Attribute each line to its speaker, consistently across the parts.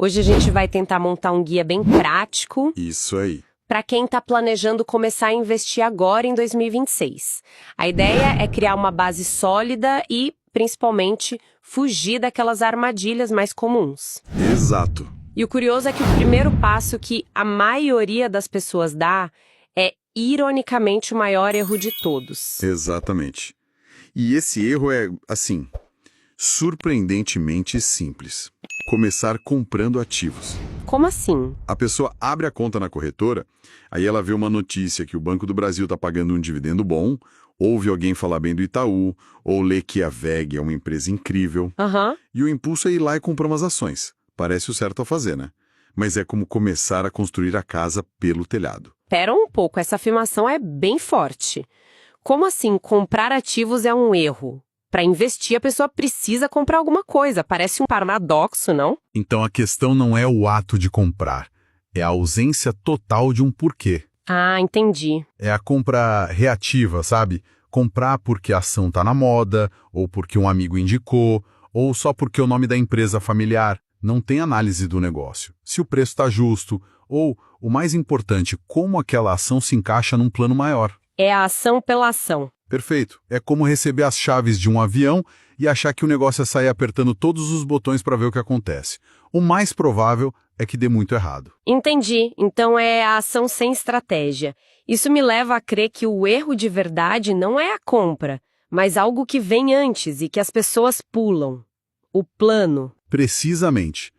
Speaker 1: Hoje a gente vai tentar montar um guia bem prático
Speaker 2: Isso aí.
Speaker 1: para quem está planejando começar a investir agora em 2026. A ideia é criar uma base sólida e, principalmente, fugir daquelas armadilhas mais comuns.
Speaker 2: Exato.
Speaker 1: E o curioso é que o primeiro passo que a maioria das pessoas dá é, ironicamente, o maior erro de todos.
Speaker 2: Exatamente. E esse erro é, assim, surpreendentemente simples. Começar comprando ativos.
Speaker 1: Como assim?
Speaker 2: A pessoa abre a conta na corretora, aí ela vê uma notícia que o Banco do Brasil está pagando um dividendo bom, ouve alguém falar bem do Itaú, ou lê que a WEG é uma empresa incrível, e o impulso é ir lá e comprar umas ações. Parece o certo a fazer, né? Mas é como começar a construir a casa pelo telhado.
Speaker 1: Pera um pouco, essa afirmação é bem forte. Como assim comprar ativos é um erro? Para investir, a pessoa precisa comprar alguma coisa. Parece um paradoxo, não?
Speaker 3: Então a questão não é o ato de comprar, é a ausência total de um porquê.
Speaker 1: Ah, entendi.
Speaker 3: É a compra reativa, sabe? Comprar porque a ação tá na moda, ou porque um amigo indicou, ou só porque o nome da empresa é familiar. Não tem análise do negócio. Se o preço está justo, ou, o mais importante, como aquela ação se encaixa num plano maior.
Speaker 1: É a ação pela ação.
Speaker 3: Perfeito. É como receber as chaves de um avião e achar que o negócio é sair apertando todos os botões para ver o que acontece. O mais provável é que dê muito errado.
Speaker 1: Entendi. Então é a ação sem estratégia. Isso me leva a crer que o erro de verdade não é a compra, mas algo que vem antes e que as pessoas pulam. O plano.
Speaker 3: Precisamente.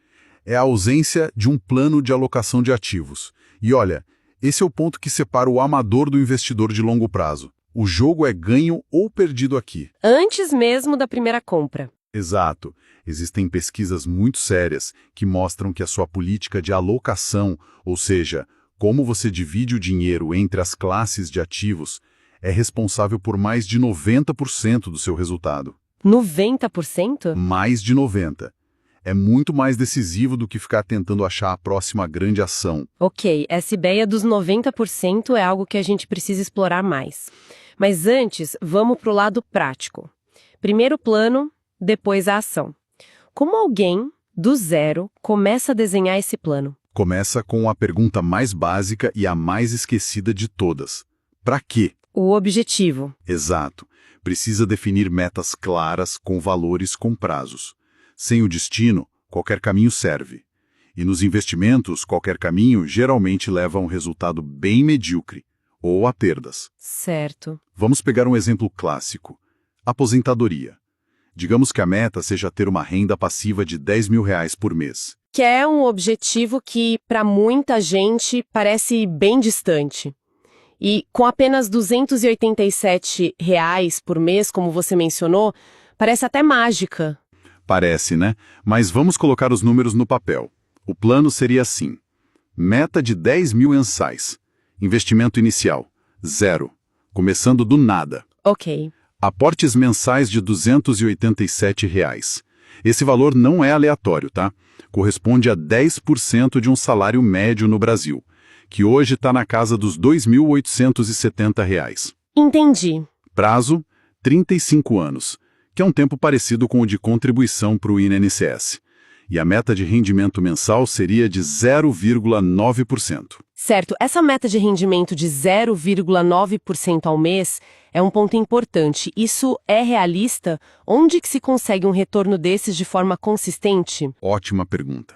Speaker 3: É a ausência de um plano de alocação de ativos. E olha, esse é o ponto que separa o amador do investidor de longo prazo. O jogo é ganho ou perdido aqui.
Speaker 1: Antes mesmo da primeira compra.
Speaker 3: Exato. Existem pesquisas muito sérias que mostram que a sua política de alocação, ou seja, como você divide o dinheiro entre as classes de ativos, é responsável por mais de 90% do seu resultado.
Speaker 1: 90%?
Speaker 3: Mais de 90%. É muito mais decisivo do que ficar tentando achar a próxima grande ação.
Speaker 1: Ok, essa ideia dos 90% é algo que a gente precisa explorar mais. Mas antes, vamos para o lado prático. Primeiro o plano, depois a ação. Como alguém, do zero, começa a desenhar esse plano?
Speaker 3: Começa com a pergunta mais básica e a mais esquecida de todas. Para quê?
Speaker 1: O objetivo.
Speaker 3: Exato. Precisa definir metas claras, com valores, com prazos. Sem o destino, qualquer caminho serve. E nos investimentos, qualquer caminho geralmente leva a um resultado bem medíocre, ou a perdas.
Speaker 1: Certo.
Speaker 3: Vamos pegar um exemplo clássico. Aposentadoria. Digamos que a meta seja ter uma renda passiva de R$ 10.000 por mês.
Speaker 1: Que é um objetivo que, para muita gente, parece bem distante. E com apenas R$ 287 por mês, como você mencionou, parece até mágica.
Speaker 3: Parece, né? Mas vamos colocar os números no papel. O plano seria assim. Meta de 10 mil mensais. Investimento inicial, 0. Começando do nada.
Speaker 1: Ok.
Speaker 3: Aportes mensais de R$ 287. Esse valor não é aleatório, tá? Corresponde a 10% de um salário médio no Brasil, que hoje está na casa dos R$ 2.870.
Speaker 1: Entendi.
Speaker 3: Prazo, 35 anos, que é um tempo parecido com o de contribuição para o INSS. E a meta de rendimento mensal seria de 0,9%.
Speaker 1: Certo, essa meta de rendimento de 0,9% ao mês é um ponto importante. Isso é realista? Onde que se consegue um retorno desses de forma consistente?
Speaker 3: Ótima pergunta.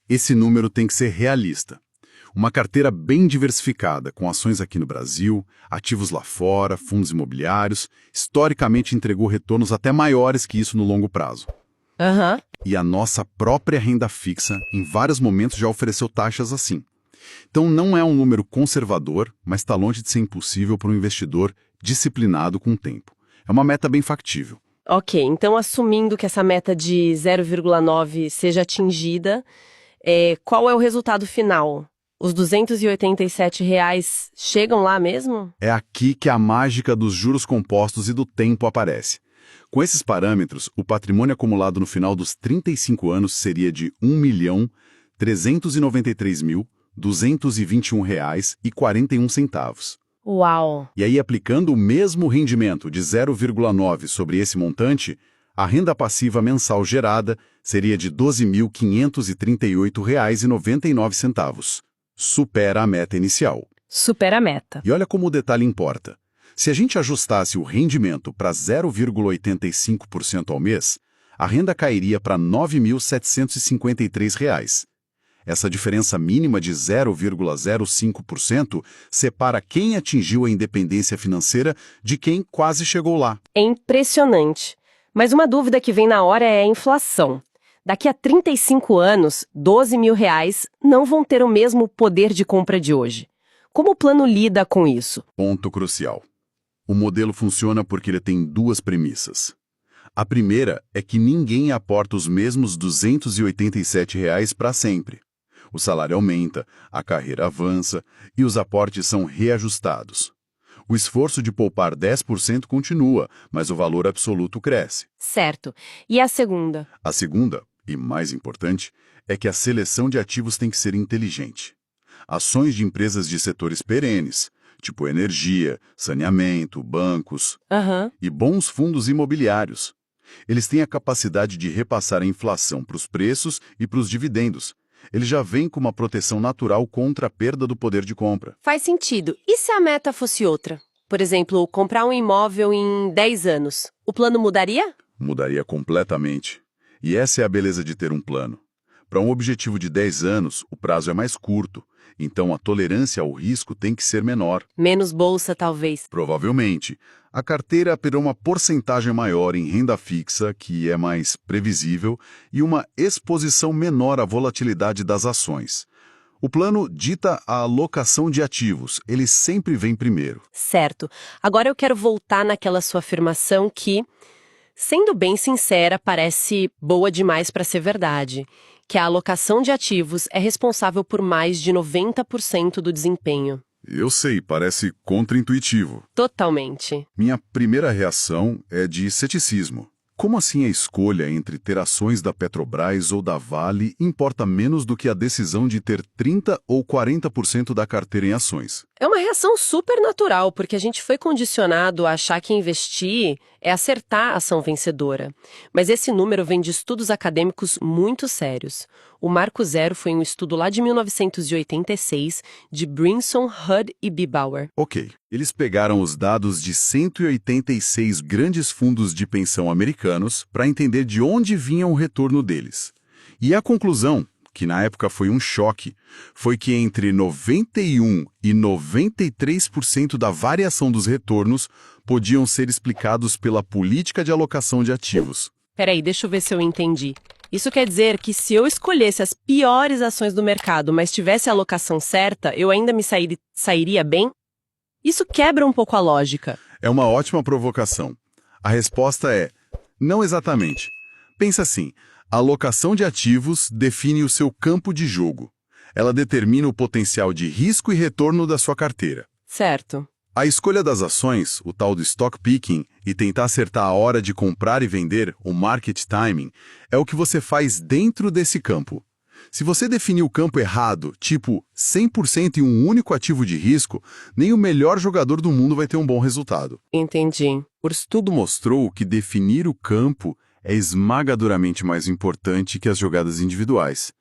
Speaker 3: Esse número tem que ser realista. Uma carteira bem diversificada, com ações aqui no Brasil, ativos lá fora, fundos imobiliários, historicamente entregou retornos até maiores que isso no longo prazo. E a nossa própria renda fixa, em vários momentos, já ofereceu taxas assim. Então não é um número conservador, mas está longe de ser impossível para um investidor disciplinado com o tempo. É uma meta bem factível.
Speaker 1: Ok, então assumindo que essa meta de 0,9 seja atingida, qual é o resultado final? Os R$ 287 chegam lá mesmo?
Speaker 3: É aqui que a mágica dos juros compostos e do tempo aparece. Com esses parâmetros, o patrimônio acumulado no final dos 35 anos seria de R$ 1.393.221,41.
Speaker 1: Uau!
Speaker 3: E aí, aplicando o mesmo rendimento de 0,9 sobre esse montante, A renda passiva mensal gerada seria de R$ 12.538,99. Supera a meta inicial.
Speaker 1: Supera a meta.
Speaker 3: E olha como o detalhe importa. Se a gente ajustasse o rendimento para 0,85% ao mês, a renda cairia para R$ 9.753. Essa diferença mínima de 0,05% separa quem atingiu a independência financeira de quem quase chegou lá.
Speaker 1: É impressionante. Mas uma dúvida que vem na hora é a inflação. Daqui a 35 anos, R$ 12 mil não vão ter o mesmo poder de compra de hoje. Como o plano lida com isso?
Speaker 3: Ponto crucial. O modelo funciona porque ele tem duas premissas. A primeira é que ninguém aporta os mesmos R$ 287 para sempre. O salário aumenta, a carreira avança e os aportes são reajustados. O esforço de poupar 10% continua, mas o valor absoluto cresce.
Speaker 1: Certo. E a segunda?
Speaker 3: A segunda, e mais importante, é que a seleção de ativos tem que ser inteligente. Ações de empresas de setores perenes, tipo energia, saneamento, bancos, e bons fundos imobiliários. Eles têm a capacidade de repassar a inflação para os preços e para os dividendos. Ele já vem com uma proteção natural contra a perda do poder de compra.
Speaker 1: Faz sentido. E se a meta fosse outra? Por exemplo, comprar um imóvel em 10 anos. O plano mudaria?
Speaker 3: Mudaria completamente. E essa é a beleza de ter um plano. Para um objetivo de 10 anos, o prazo é mais curto. Então a tolerância ao risco tem que ser menor.
Speaker 1: Menos bolsa, talvez.
Speaker 3: Provavelmente. A carteira terá uma porcentagem maior em renda fixa, que é mais previsível, e uma exposição menor à volatilidade das ações. O plano dita a alocação de ativos. Ele sempre vem primeiro.
Speaker 1: Certo. Agora eu quero voltar naquela sua afirmação que, sendo bem sincera, parece boa demais para ser verdade. Que a alocação de ativos é responsável por mais de 90% do desempenho.
Speaker 3: Eu sei, parece contraintuitivo.
Speaker 1: Totalmente.
Speaker 3: Minha primeira reação é de ceticismo. Como assim a escolha entre ter ações da Petrobras ou da Vale importa menos do que a decisão de ter 30% ou 40% da carteira em ações?
Speaker 1: É uma reação super natural, porque a gente foi condicionado a achar que investir é acertar a ação vencedora. Mas esse número vem de estudos acadêmicos muito sérios. O Marco Zero foi um estudo lá de 1986, de Brinson, Hood e Bibauer.
Speaker 3: Ok. Eles pegaram os dados de 186 grandes fundos de pensão americanos para entender de onde vinha o retorno deles. E a conclusão, que na época foi um choque, foi que entre 91% e 93% da variação dos retornos podiam ser explicados pela política de alocação de ativos.
Speaker 1: Peraí, deixa eu ver se eu entendi. Isso quer dizer que se eu escolhesse as piores ações do mercado, mas tivesse a alocação certa, eu ainda me sairia bem? Isso quebra um pouco a lógica.
Speaker 3: É uma ótima provocação. A resposta é, não exatamente. Pensa assim, a alocação de ativos define o seu campo de jogo. Ela determina o potencial de risco e retorno da sua carteira.
Speaker 1: Certo.
Speaker 3: A escolha das ações, o tal do stock picking, e tentar acertar a hora de comprar e vender, o market timing, é o que você faz dentro desse campo. Se você definir o campo errado, tipo 100% em um único ativo de risco, nem o melhor jogador do mundo vai ter um bom resultado.
Speaker 1: Entendi.
Speaker 3: O estudo mostrou que definir o campo é esmagadoramente mais importante que as jogadas individuais.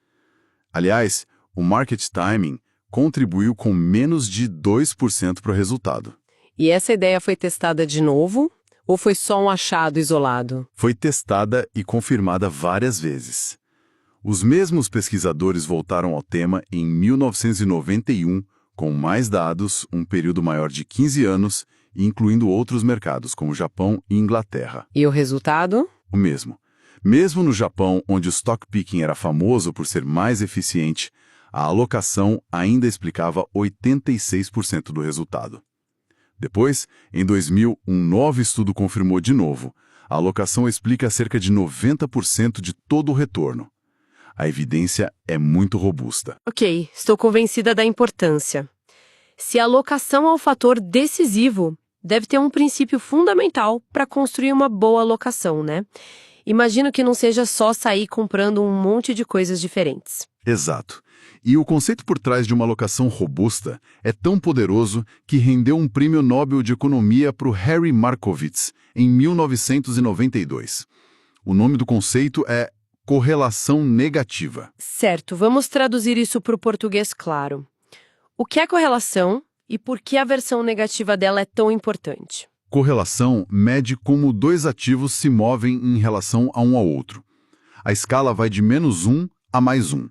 Speaker 3: Aliás, o market timing contribuiu com menos de 2% para o resultado.
Speaker 1: E essa ideia foi testada de novo? Ou foi só um achado isolado?
Speaker 3: Foi testada e confirmada várias vezes. Os mesmos pesquisadores voltaram ao tema em 1991, com mais dados, um período maior de 15 anos, incluindo outros mercados, como Japão e Inglaterra.
Speaker 1: E o resultado?
Speaker 3: O mesmo. Mesmo no Japão, onde o stock picking era famoso por ser mais eficiente, a alocação ainda explicava 86% do resultado. Depois, em 2000, um novo estudo confirmou de novo. A alocação explica cerca de 90% de todo o retorno. A evidência é muito robusta.
Speaker 1: Ok, estou convencida da importância. Se a alocação é o fator decisivo, deve ter um princípio fundamental para construir uma boa alocação, né? Imagino que não seja só sair comprando um monte de coisas diferentes.
Speaker 3: Exato. E o conceito por trás de uma alocação robusta é tão poderoso que rendeu um prêmio Nobel de Economia para o Harry Markowitz, em 1992. O nome do conceito é correlação negativa.
Speaker 1: Certo, vamos traduzir isso para o português claro. O que é correlação e por que a versão negativa dela é tão importante?
Speaker 3: Correlação mede como dois ativos se movem em relação a um ao outro. A escala vai de -1 a +1.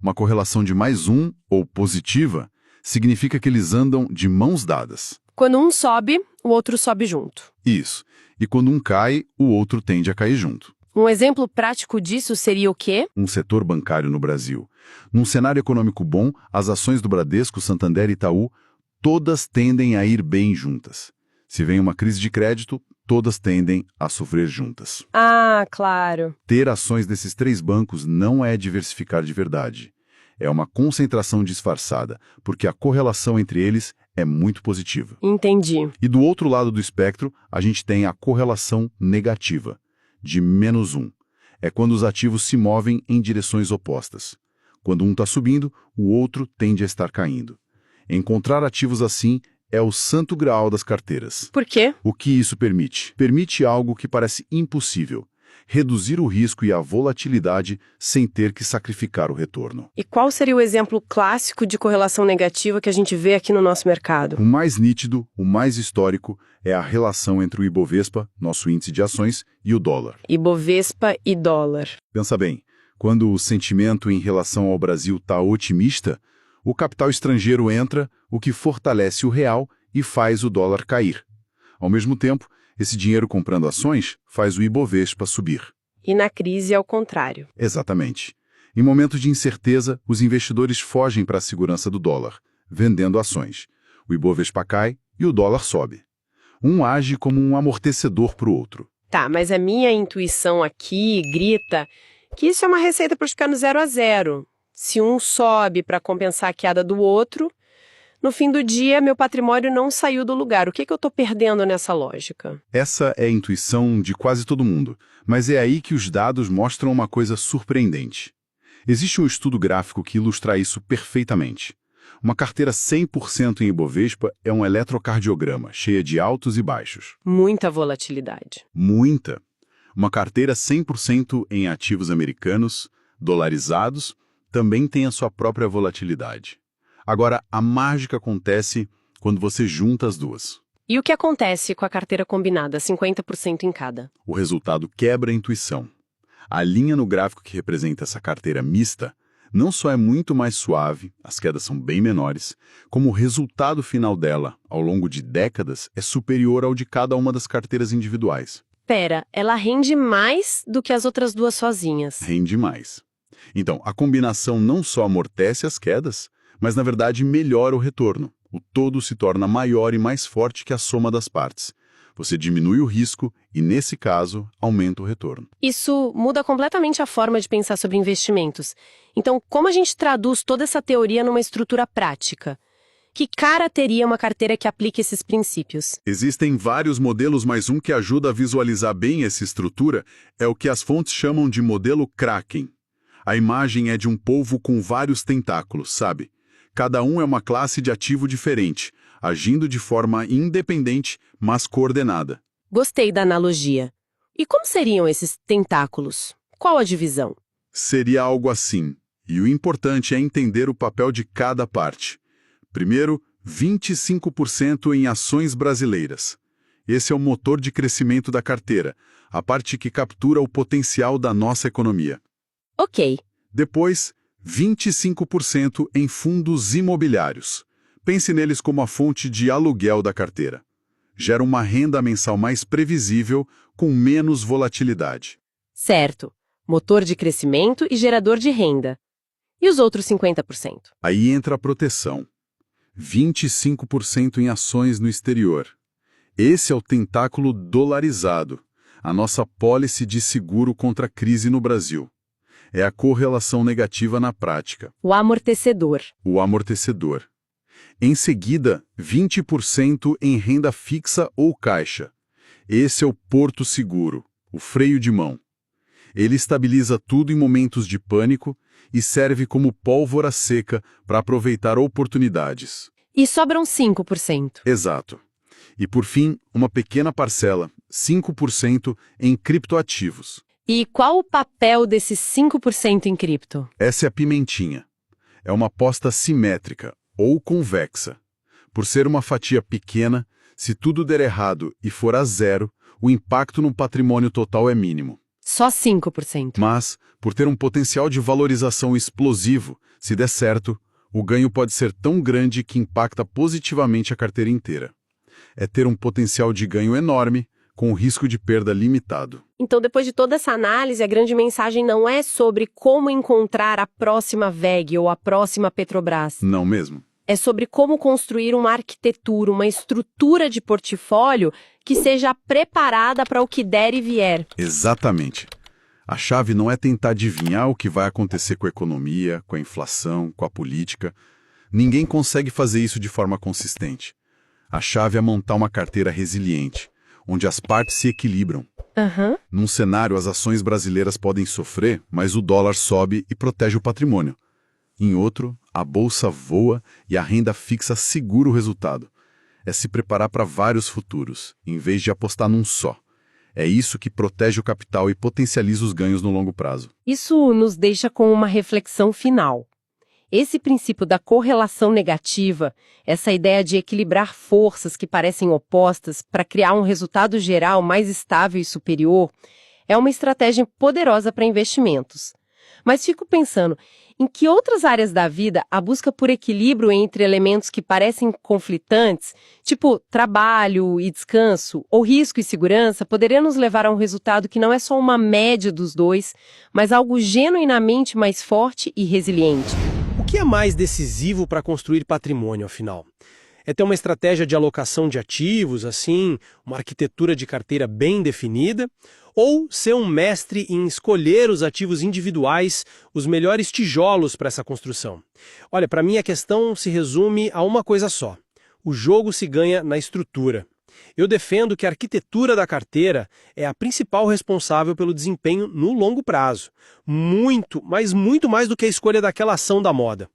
Speaker 3: Uma correlação de +1, ou positiva, significa que eles andam de mãos dadas.
Speaker 1: Quando um sobe, o outro sobe junto.
Speaker 3: Isso. E quando um cai, o outro tende a cair junto.
Speaker 1: Um exemplo prático disso seria o quê?
Speaker 3: Um setor bancário no Brasil. Num cenário econômico bom, as ações do Bradesco, Santander e Itaú, todas tendem a ir bem juntas. Se vem uma crise de crédito, todas tendem a sofrer juntas.
Speaker 1: Ah, claro.
Speaker 3: Ter ações desses três bancos não é diversificar de verdade. É uma concentração disfarçada, porque a correlação entre eles é muito positiva.
Speaker 1: Entendi.
Speaker 3: E do outro lado do espectro, a gente tem a correlação negativa, de -1. É quando os ativos se movem em direções opostas. Quando um está subindo, o outro tende a estar caindo. Encontrar ativos assim é o santo graal das carteiras.
Speaker 1: Por quê?
Speaker 3: O que isso permite? Permite algo que parece impossível: reduzir o risco e a volatilidade sem ter que sacrificar o retorno.
Speaker 1: E qual seria o exemplo clássico de correlação negativa que a gente vê aqui no nosso mercado?
Speaker 3: O mais nítido, o mais histórico, é a relação entre o Ibovespa, nosso índice de ações, e o dólar.
Speaker 1: Ibovespa e dólar.
Speaker 3: Pensa bem, quando o sentimento em relação ao Brasil está otimista, o capital estrangeiro entra, o que fortalece o real e faz o dólar cair. Ao mesmo tempo, esse dinheiro comprando ações faz o Ibovespa subir.
Speaker 1: E na crise é o contrário.
Speaker 3: Exatamente. Em momentos de incerteza, os investidores fogem para a segurança do dólar, vendendo ações. O Ibovespa cai e o dólar sobe. Um age como um amortecedor para o outro.
Speaker 1: Tá, mas a minha intuição aqui grita que isso é uma receita para ficar no 0 a 0. Se um sobe para compensar a queda do outro, no fim do dia, meu patrimônio não saiu do lugar. O que eu estou perdendo nessa lógica?
Speaker 3: Essa é a intuição de quase todo mundo, mas é aí que os dados mostram uma coisa surpreendente. Existe um estudo gráfico que ilustra isso perfeitamente. Uma carteira 100% em Ibovespa é um eletrocardiograma, cheia de altos e baixos.
Speaker 1: Muita volatilidade.
Speaker 3: Muita. Uma carteira 100% em ativos americanos, dolarizados, também tem a sua própria volatilidade. Agora, a mágica acontece quando você junta as duas.
Speaker 1: E o que acontece com a carteira combinada, 50% em cada?
Speaker 3: O resultado quebra a intuição. A linha no gráfico que representa essa carteira mista não só é muito mais suave, as quedas são bem menores, como o resultado final dela, ao longo de décadas, é superior ao de cada uma das carteiras individuais.
Speaker 1: Pera, ela rende mais do que as outras duas sozinhas.
Speaker 3: Rende mais. Então, a combinação não só amortece as quedas, mas na verdade melhora o retorno. O todo se torna maior e mais forte que a soma das partes. Você diminui o risco e, nesse caso, aumenta o retorno.
Speaker 1: Isso muda completamente a forma de pensar sobre investimentos. Então, como a gente traduz toda essa teoria numa estrutura prática? Que cara teria uma carteira que aplique esses princípios?
Speaker 2: Existem vários modelos, mas um que ajuda a visualizar bem essa estrutura é o que as fontes chamam de modelo Kraken. A imagem é de um polvo com vários tentáculos, sabe? Cada um é uma classe de ativo diferente, agindo de forma independente, mas coordenada.
Speaker 1: Gostei da analogia. E como seriam esses tentáculos? Qual a divisão?
Speaker 2: Seria algo assim, e o importante é entender o papel de cada parte. Primeiro, 25% em ações brasileiras. Esse é o motor de crescimento da carteira, a parte que captura o potencial da nossa economia.
Speaker 1: Ok.
Speaker 2: Depois, 25% em fundos imobiliários. Pense neles como a fonte de aluguel da carteira. Gera uma renda mensal mais previsível, com menos volatilidade.
Speaker 1: Certo. Motor de crescimento e gerador de renda. E os outros 50%?
Speaker 2: Aí entra a proteção. 25% em ações no exterior. Esse é o tentáculo dolarizado, a nossa pólice de seguro contra a crise no Brasil. É a correlação negativa na prática.
Speaker 1: O amortecedor.
Speaker 2: O amortecedor. Em seguida, 20% em renda fixa ou caixa. Esse é o porto seguro, o freio de mão. Ele estabiliza tudo em momentos de pânico e serve como pólvora seca para aproveitar oportunidades.
Speaker 1: E sobram 5%.
Speaker 2: Exato. E por fim, uma pequena parcela, 5% em criptoativos.
Speaker 1: E qual o papel desses 5% em cripto?
Speaker 3: Essa é a pimentinha. É uma aposta simétrica, ou convexa. Por ser uma fatia pequena, se tudo der errado e for a zero, o impacto no patrimônio total é mínimo.
Speaker 1: Só 5%.
Speaker 3: Mas, por ter um potencial de valorização explosivo, se der certo, o ganho pode ser tão grande que impacta positivamente a carteira inteira. É ter um potencial de ganho enorme, com o risco de perda limitado.
Speaker 1: Então, depois de toda essa análise, a grande mensagem não é sobre como encontrar a próxima VEG ou a próxima Petrobras.
Speaker 3: Não mesmo.
Speaker 1: É sobre como construir uma arquitetura, uma estrutura de portfólio que seja preparada para o que der e vier.
Speaker 3: Exatamente. A chave não é tentar adivinhar o que vai acontecer com a economia, com a inflação, com a política. Ninguém consegue fazer isso de forma consistente. A chave é montar uma carteira resiliente, onde as partes se equilibram. Num cenário, as ações brasileiras podem sofrer, mas o dólar sobe e protege o patrimônio. Em outro, a bolsa voa e a renda fixa segura o resultado. É se preparar para vários futuros, em vez de apostar num só. É isso que protege o capital e potencializa os ganhos no longo prazo.
Speaker 1: Isso nos deixa com uma reflexão final. Esse princípio da correlação negativa, essa ideia de equilibrar forças que parecem opostas para criar um resultado geral mais estável e superior, é uma estratégia poderosa para investimentos. Mas fico pensando, em que outras áreas da vida a busca por equilíbrio entre elementos que parecem conflitantes, tipo trabalho e descanso, ou risco e segurança, poderia nos levar a um resultado que não é só uma média dos dois, mas algo genuinamente mais forte e resiliente?
Speaker 4: O que é mais decisivo para construir patrimônio, afinal? É ter uma estratégia de alocação de ativos, assim, uma arquitetura de carteira bem definida, ou ser um mestre em escolher os ativos individuais, os melhores tijolos para essa construção? Olha, para mim a questão se resume a uma coisa só. O jogo se ganha na estrutura. Eu defendo que a arquitetura da carteira é a principal responsável pelo desempenho no longo prazo. Muito, mas muito mais do que a escolha daquela ação da moda.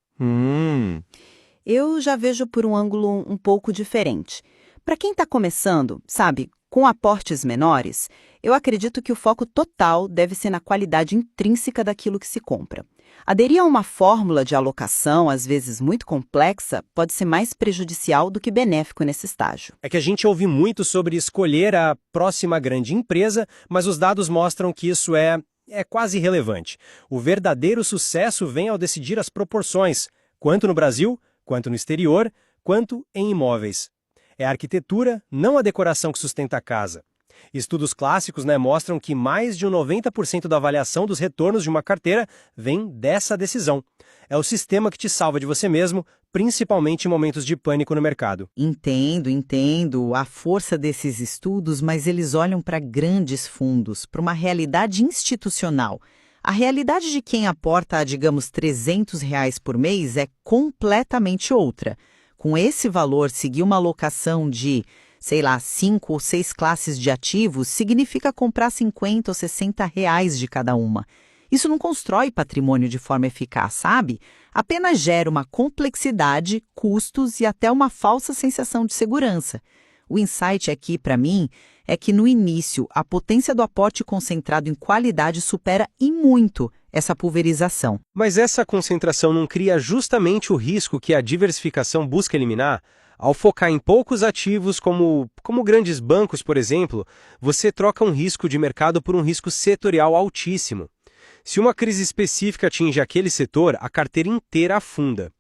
Speaker 5: Eu já vejo por um ângulo um pouco diferente. Para quem está começando, sabe, com aportes menores, eu acredito que o foco total deve ser na qualidade intrínseca daquilo que se compra. Aderir a uma fórmula de alocação, às vezes muito complexa, pode ser mais prejudicial do que benéfico nesse estágio.
Speaker 4: É que a gente ouve muito sobre escolher a próxima grande empresa, mas os dados mostram que isso é quase irrelevante. O verdadeiro sucesso vem ao decidir as proporções, quanto no Brasil, quanto no exterior, quanto em imóveis. É a arquitetura, não a decoração que sustenta a casa. Estudos clássicos mostram que mais de 90% da avaliação dos retornos de uma carteira vem dessa decisão. É o sistema que te salva de você mesmo, principalmente em momentos de pânico no mercado.
Speaker 5: Entendo a força desses estudos, mas eles olham para grandes fundos, para uma realidade institucional. A realidade de quem aporta, digamos, R$300 por mês é completamente outra. Com esse valor, seguir uma alocação de, 5 ou 6 classes de ativos significa comprar R$50 ou R$60 de cada uma. Isso não constrói patrimônio de forma eficaz, sabe? Apenas gera uma complexidade, custos e até uma falsa sensação de segurança. O insight aqui, para mim, é que no início a potência do aporte concentrado em qualidade supera e muito essa pulverização.
Speaker 4: Mas essa concentração não cria justamente o risco que a diversificação busca eliminar? Ao focar em poucos ativos, como grandes bancos, por exemplo, você troca um risco de mercado por um risco setorial altíssimo. Se uma crise específica atinge aquele setor, a carteira inteira afunda.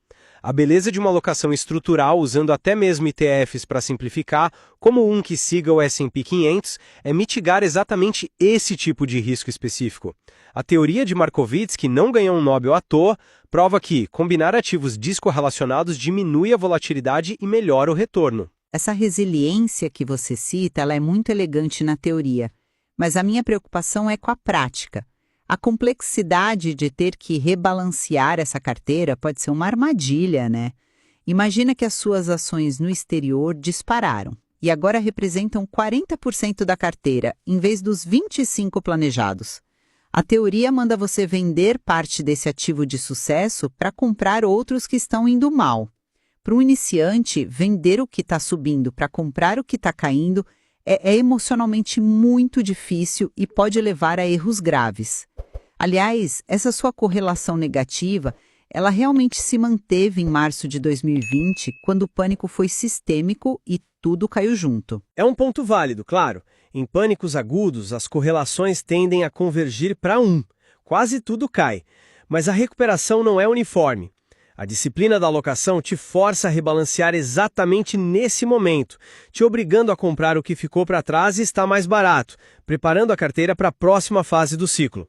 Speaker 4: A beleza de uma alocação estrutural, usando até mesmo ETFs para simplificar, como um que siga o S&P 500, é mitigar exatamente esse tipo de risco específico. A teoria de Markowitz, que não ganhou um Nobel à toa, prova que combinar ativos descorrelacionados diminui a volatilidade e melhora o retorno.
Speaker 5: Essa resiliência que você cita, ela é muito elegante na teoria, mas a minha preocupação é com a prática. A complexidade de ter que rebalancear essa carteira pode ser uma armadilha, né? Imagina que as suas ações no exterior dispararam e agora representam 40% da carteira, em vez dos 25% planejados. A teoria manda você vender parte desse ativo de sucesso para comprar outros que estão indo mal. Para um iniciante, vender o que está subindo para comprar o que está caindo É emocionalmente muito difícil e pode levar a erros graves. Aliás, essa sua correlação negativa, ela realmente se manteve em março de 2020, quando o pânico foi sistêmico e tudo caiu junto.
Speaker 4: É um ponto válido, claro. Em pânicos agudos, as correlações tendem a convergir para 1. Quase tudo cai. Mas a recuperação não é uniforme. A disciplina da alocação te força a rebalancear exatamente nesse momento, te obrigando a comprar o que ficou para trás e está mais barato, preparando a carteira para a próxima fase do ciclo.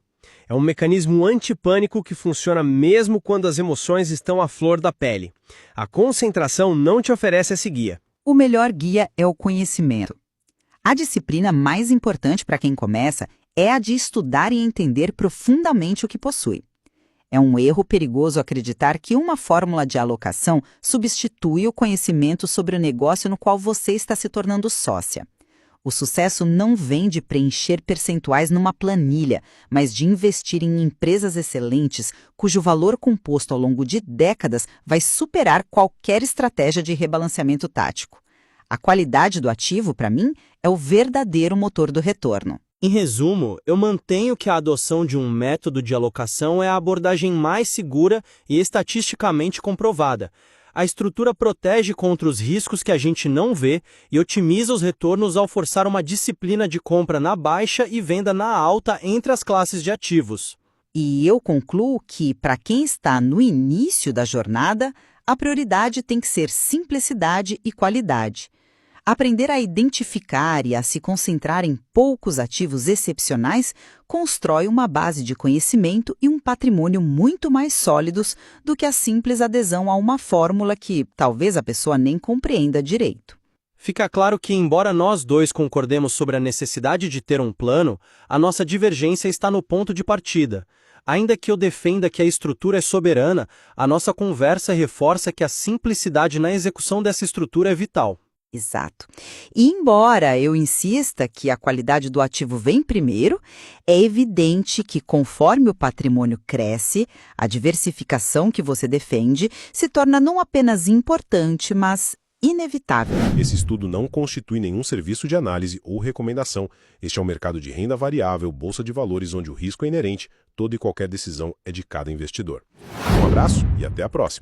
Speaker 4: É um mecanismo antipânico que funciona mesmo quando as emoções estão à flor da pele. A concentração não te oferece esse guia.
Speaker 5: O melhor guia é o conhecimento. A disciplina mais importante para quem começa é a de estudar e entender profundamente o que possui. É um erro perigoso acreditar que uma fórmula de alocação substitui o conhecimento sobre o negócio no qual você está se tornando sócia. O sucesso não vem de preencher percentuais numa planilha, mas de investir em empresas excelentes cujo valor composto ao longo de décadas vai superar qualquer estratégia de rebalanceamento tático. A qualidade do ativo, para mim, é o verdadeiro motor do retorno.
Speaker 6: Em resumo, eu mantenho que a adoção de um método de alocação é a abordagem mais segura e estatisticamente comprovada. A estrutura protege contra os riscos que a gente não vê e otimiza os retornos ao forçar uma disciplina de compra na baixa e venda na alta entre as classes de ativos.
Speaker 5: E eu concluo que, para quem está no início da jornada, a prioridade tem que ser simplicidade e qualidade. Aprender a identificar e a se concentrar em poucos ativos excepcionais constrói uma base de conhecimento e um patrimônio muito mais sólidos do que a simples adesão a uma fórmula que talvez a pessoa nem compreenda direito.
Speaker 6: Fica claro que, embora nós dois concordemos sobre a necessidade de ter um plano, a nossa divergência está no ponto de partida. Ainda que eu defenda que a estrutura é soberana, a nossa conversa reforça que a simplicidade na execução dessa estrutura é vital.
Speaker 5: Exato. E embora eu insista que a qualidade do ativo vem primeiro, é evidente que conforme o patrimônio cresce, a diversificação que você defende se torna não apenas importante, mas inevitável.
Speaker 7: Esse estudo não constitui nenhum serviço de análise ou recomendação. Este é um mercado de renda variável, bolsa de valores, onde o risco é inerente. Toda e qualquer decisão é de cada investidor. Um abraço e até a próxima.